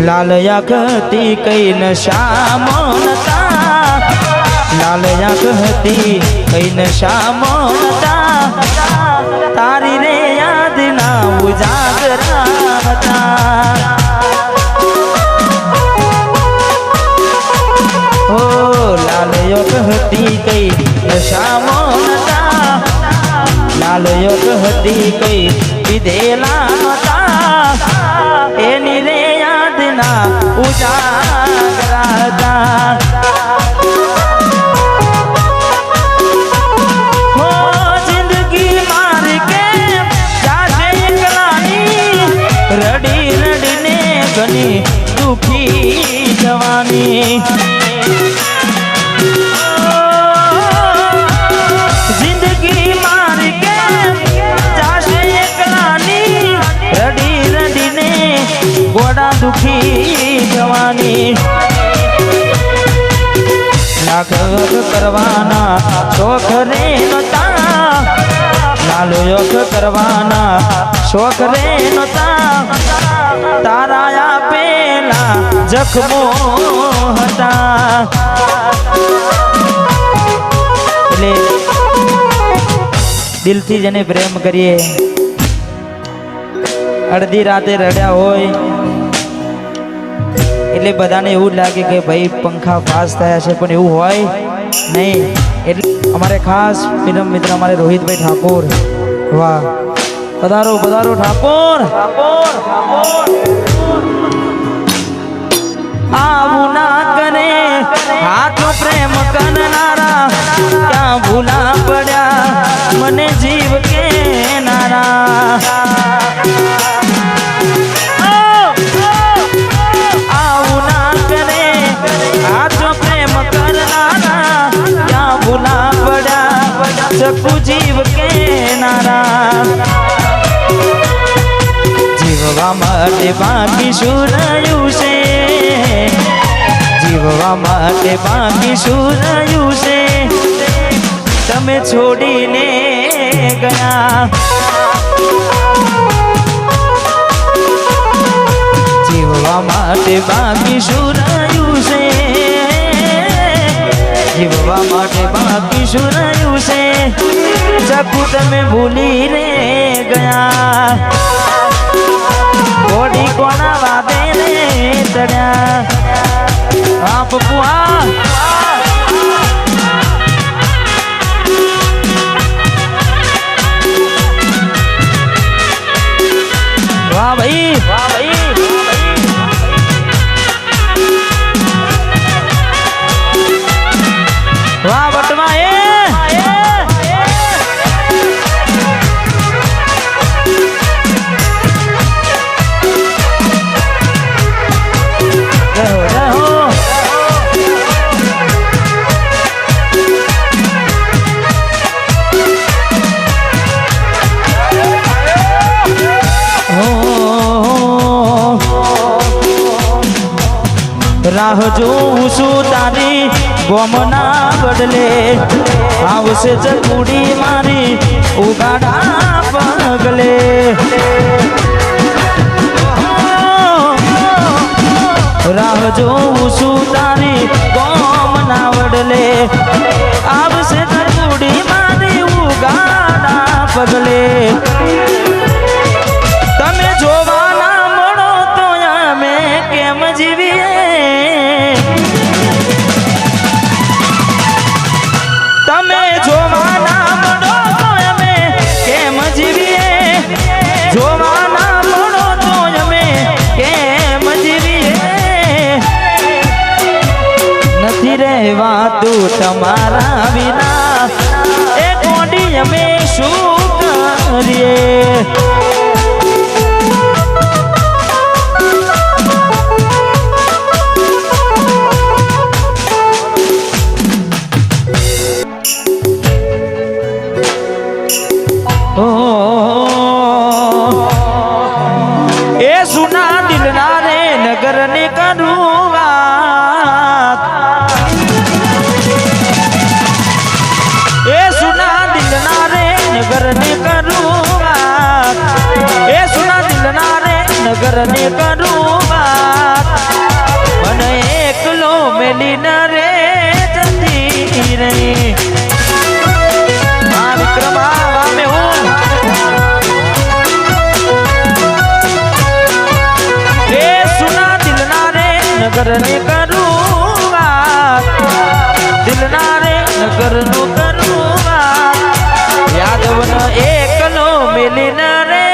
लाल आँखती कई नशा मोनता, लाल आँखती कई नशा मोनता, तारी रे याद ना उजागरा था। हो लाल आँखती कई नशा मोनता, लाल आँखती कई विधेला नता, एनी रे याद ना उजागरा था। हो जिंदगी मार के जाते एकलानी, रड़ी रड़ी ने घनी दुखी जवानी। जिंदगी मार के जाते एकलानी, रड़ी रड़ी ने गोड़ा दुखी जवानी। लाख करवाना शोख रे नता, लाल योख करवाना शोख रे नता, तारा पेला जख्मो हता। એટલે દિલથી જેને પ્રેમ કરીએ, અડધી રાતે રડ્યા હોય એટલે બધાને એવું લાગે કે ભાઈ પંખા ફાસ થયા છે, પણ એવું હોય નહીં। એટલે અમારે ખાસ મિત્ર અમારે રોહિતભાઈ ઠાકોર, વાહ પધારો પધારો ઠાકોર। આવું ના કરે હાથ પ્રેમ કરનારા, ક્યાં ભૂલા પડ્યા મને જીવ કે નારા। सकू जीव के नारा, जीववा माटे बाकी शुरायु से, जीववा माटे बाकी शुरायु से, तमे छोड़ी ने गया। जीववा माटे बाकी शुरायु से, जीववा माटे बाकी शुरायु से, सकू तमे भूली रे गया। घोड़ी कोना वादे रे चढ़्या, आप पुआ वाह भाई वाह भाई वाह बटवा राह जोऊं छुं तारी गोमना बदले, आवशे चकूड़ी मारी उगाड़ा पगले। राह जोऊं छुं तारी गोमना बदले, आवशे चकूड़ी मारी उगाड़ा पगले। तमे जोवाना मळो तो अमे केम जीवीए, तमे जोवाना मळो तो अमे केम जीवीए, जोवाना मळो तो अमे केम जीवीए। नथी रहेवातुं तमारा विना, ए कोडी अमे शुं करीए। नगरने करूँ बात, ए सुना दिल ना रे नगरने करूँ बात, ए सुना दिल ना रे नगरने करूँ बात। મેલી ન રે જતી રે આ વિક્રમ વામે હું એ સુના દિલના રે નગર ને કરું વાત દિલના રે નગર નું કરું વાત યાદવ ન એકલો મેલી ન રે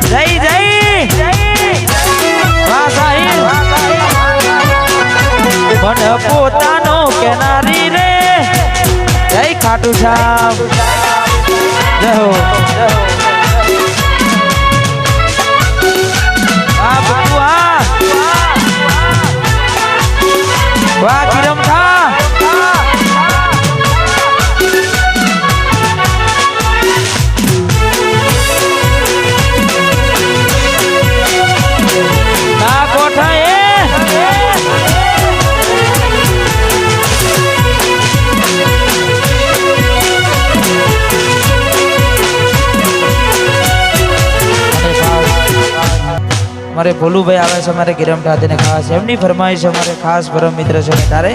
જય જય વાહ સાહિલ મને પોતાનો કેનારી રે જય ખાટુ સાહેબ જય હો આ બુઆ વાહ કિરમ થા ના કોઠા એ મારે ભોલુભાઈ આવે છે મારે ગિરમ ઠાતીને ખાસ એમની ફરમાઈશ અમારે ખાસ પરમ મિત્ર છે તારે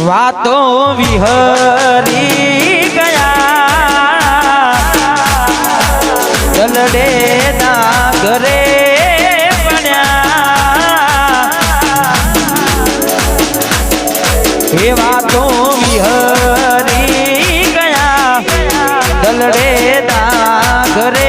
વાતો વિહરી ગયા દલડે ના ઘરે બન્યા એ વાતો વિહરી ગયા દલડે ના ઘરે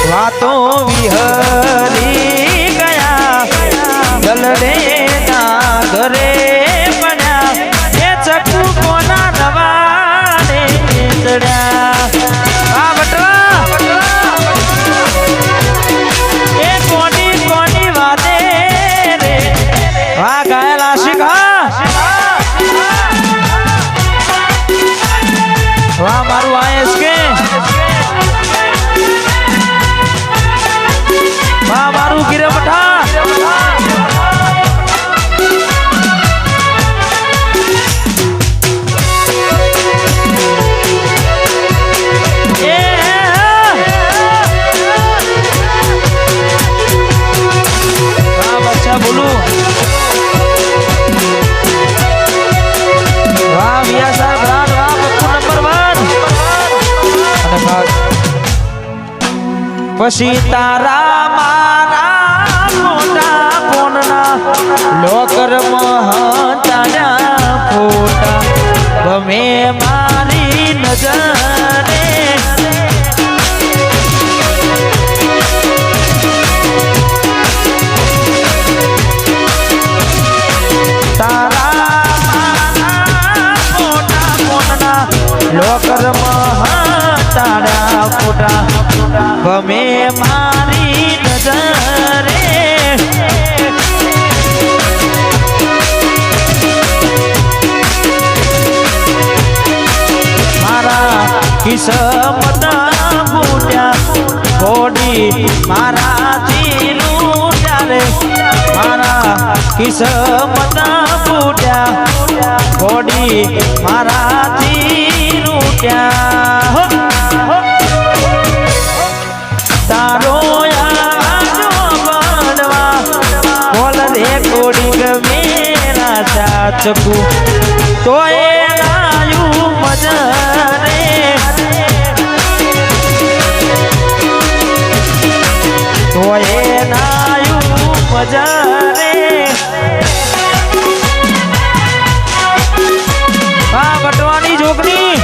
વાતો વિહરી ગયા દલડે ના ઘરે બન્યા એ ચકુ કોના રવાડે ચડ્યા આ બટવા એ કોની કોની વાતે રે વાહ ગાયલ આશિક વાહ મારું આયસ કે મારું ગિરમઠા બચ્ચા બોલું વાહ વિયા સાહેબ રાત વાહ નંબર 1 પછી તારા લોકર મહાતાના ફોટા ગમે મારી નજરે તારા ફોટા ફોટના લોકર મહાતાના ફોટા ગમે મારી નજરે કિસ્મત ફૂટ્યા ઘોડી મારાથી લૂટ્યા રે મારા કિસ્મત ફૂટ્યા ઘોડી મારાથી લૂટ્યા તારો આજો બનવા બોલ રે ઘોડી ગમેરા ચાચકુ તો એ લાયું મજરે તો એ નાયું મજરે બટવાની જોગની